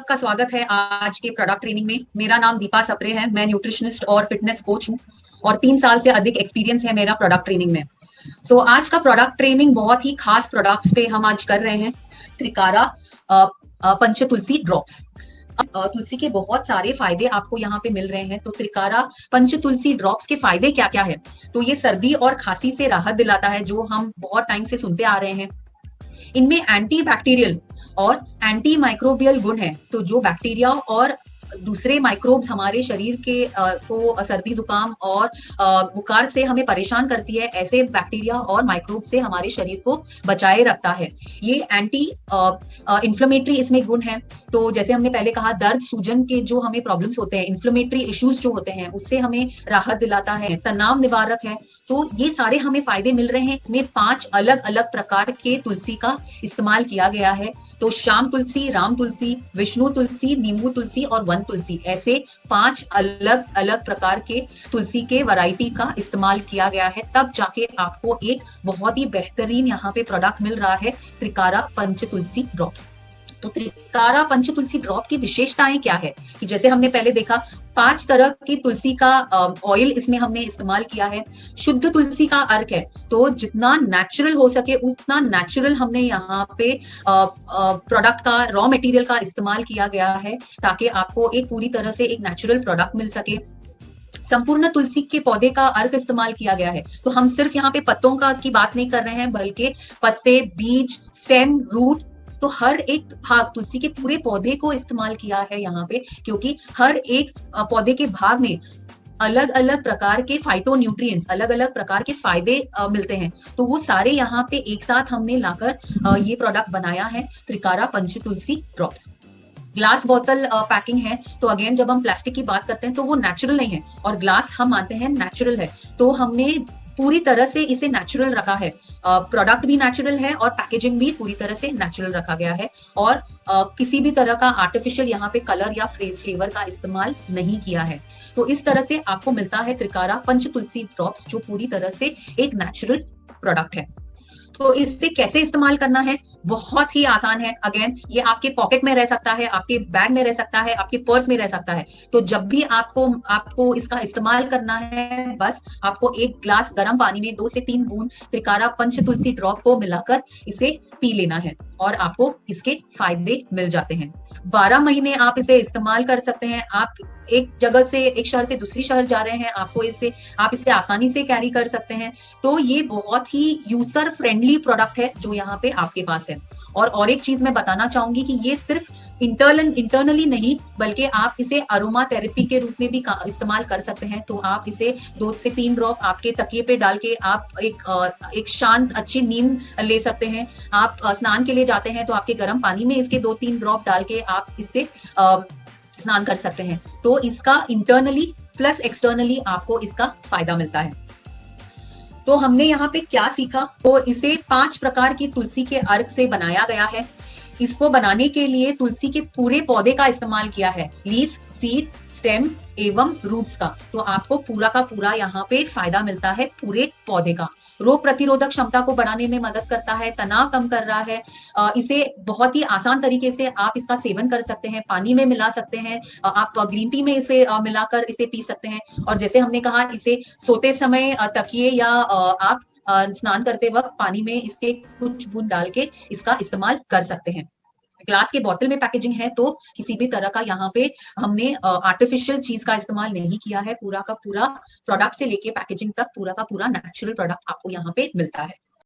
सबका स्वागत है आज के प्रोडक्ट ट्रेनिंग में। मेरा नाम दीपा सप्रे है। मैं न्यूट्रिशनिस्ट और फिटनेस कोच हूँ और 3 साल से अधिक एक्सपीरियंस है मेरा प्रोडक्ट ट्रेनिंग में। आज का प्रोडक्ट ट्रेनिंग बहुत ही खास प्रोडक्ट्स पे हम आज कर रहे हैं। त्रिकारा पंच तुलसी ड्रॉप्स। तुलसी के बहुत सारे फायदे आपको यहाँ पे मिल रहे हैं। तो त्रिकारा पंच तुलसी ड्रॉप्स के फायदे क्या क्या है? तो ये सर्दी और खांसी से राहत दिलाता है, जो हम बहुत टाइम से सुनते आ रहे हैं। इनमें एंटी बैक्टीरियल और एंटी माइक्रोबियल गुण है। तो जो बैक्टीरिया और दूसरे माइक्रोब्स हमारे शरीर के को सर्दी जुकाम और बुखार से हमें परेशान करती है, ऐसे बैक्टीरिया और माइक्रोब से हमारे शरीर को बचाए रखता है। ये एंटी इन्फ्लेमेटरी इसमें गुण है। तो जैसे हमने पहले कहा, दर्द सूजन के जो हमें प्रॉब्लम्स होते हैं, इन्फ्लेमेटरी इश्यूज जो होते हैं, उससे हमें राहत दिलाता है। तनाव निवारक है। तो ये सारे हमें फायदे मिल रहे हैं। इसमें 5 अलग अलग प्रकार के तुलसी का इस्तेमाल किया गया है। तो श्याम तुलसी, राम तुलसी, विष्णु तुलसी, नींबू तुलसी और वन तुलसी, ऐसे 5 अलग अलग प्रकार के तुलसी के वैरायटी का इस्तेमाल किया गया है। तब जाके आपको एक बहुत ही बेहतरीन यहाँ पे प्रोडक्ट मिल रहा है, त्रिकारा पंच तुलसी ड्रॉप्स। तो त्रिकारा पंच तुलसी ड्रॉप की विशेषताएं क्या है कि जैसे हमने पहले देखा, 5 तरह की तुलसी का ऑयल इसमें हमने इस्तेमाल किया है। शुद्ध तुलसी का अर्क है, तो जितना नेचुरल हो सके उतना नेचुरल हमने यहाँ पे प्रोडक्ट का रॉ मटेरियल का इस्तेमाल किया गया है, ताकि आपको एक पूरी तरह से एक नेचुरल प्रोडक्ट मिल सके। संपूर्ण तुलसी के पौधे का अर्क इस्तेमाल किया गया है। तो हम सिर्फ यहाँ पे पत्तों का की बात नहीं कर रहे हैं, बल्कि पत्ते, बीज, स्टेम, रूट, तो हर एक भाग, तुलसी के पूरे पौधे को इस्तेमाल किया है यहाँ पे, क्योंकि हर एक पौधे के भाग में अलग अलग प्रकार के फाइटोन्यूट्रिएंट्स, अलग अलग प्रकार के फायदे मिलते हैं। तो वो सारे यहाँ पे एक साथ हमने लाकर ये प्रोडक्ट बनाया है, त्रिकारा पंच तुलसी ड्रॉप्स। ग्लास बोतल पैकिंग है। तो अगेन, जब हम प्लास्टिक की बात करते हैं तो वो नेचुरल नहीं है, और ग्लास हम मानते हैं नेचुरल है। तो हमने पूरी तरह से इसे नेचुरल रखा है। प्रोडक्ट भी नेचुरल है और पैकेजिंग भी पूरी तरह से नेचुरल रखा गया है, और किसी भी तरह का आर्टिफिशियल यहाँ पे कलर या फ्लेवर का इस्तेमाल नहीं किया है। तो इस तरह से आपको मिलता है त्रिकारा पंच तुलसी ड्रॉप्स, जो पूरी तरह से एक नेचुरल प्रोडक्ट है। तो इससे कैसे इस्तेमाल करना है? बहुत ही आसान है। अगेन, ये आपके पॉकेट में रह सकता है, आपके बैग में रह सकता है, आपके पर्स में रह सकता है। तो जब भी आपको इसका इस्तेमाल करना है, बस आपको एक ग्लास गर्म पानी में 2 से 3 बूंद त्रिकारा पंच तुलसी ड्रॉप को मिलाकर इसे पी लेना है, और आपको इसके फायदे मिल जाते हैं। 12 महीने आप इसे इस्तेमाल कर सकते हैं। आप एक जगह से, एक शहर से दूसरी शहर जा रहे हैं, आप इसे आसानी से कैरी कर सकते हैं। तो ये बहुत ही यूजर फ्रेंडली प्रोडक्ट है जो यहाँ पे आपके पास है। और एक चीज मैं बताना चाहूंगी कि ये सिर्फ इंटरनली नहीं, बल्कि आप इसे अरोमा थेरेपी के रूप में भी इस्तेमाल कर सकते हैं। तो आप इसे 2 से 3 ड्रॉप आपके तकिए पे डाल के आप एक शांत अच्छी नींद ले सकते हैं। आप स्नान के लिए जाते हैं तो आपके गर्म पानी में इसके 2-3 ड्रॉप डाल के आप इससे स्नान कर सकते हैं। तो इसका इंटरनली प्लस एक्सटर्नली आपको इसका फायदा मिलता है। तो हमने यहाँ पे क्या सीखा? तो इसे 5 प्रकार की तुलसी के अर्क से बनाया गया है। इसको बनाने के लिए तुलसी के पूरे पौधे का इस्तेमाल किया है, लीफ, सीड, स्टेम एवं रूट्स का। तो आपको पूरा का पूरा यहाँ पे फायदा मिलता है पूरे पौधे का। रोग प्रतिरोधक क्षमता को बढ़ाने में मदद करता है, तनाव कम कर रहा है। इसे बहुत ही आसान तरीके से आप इसका सेवन कर सकते हैं, पानी में मिला सकते हैं, आप ग्रीन टी में इसे मिलाकर इसे पी सकते हैं। और जैसे हमने कहा, इसे सोते समय तकिए या आप स्नान करते वक्त पानी में इसके कुछ बूंद डाल के इसका इस्तेमाल कर सकते हैं। ग्लास के बोतल में पैकेजिंग है, तो किसी भी तरह का यहाँ पे हमने आर्टिफिशियल चीज का इस्तेमाल नहीं किया है। पूरा का पूरा प्रोडक्ट से लेके पैकेजिंग तक पूरा का पूरा नेचुरल प्रोडक्ट आपको यहाँ पे मिलता है।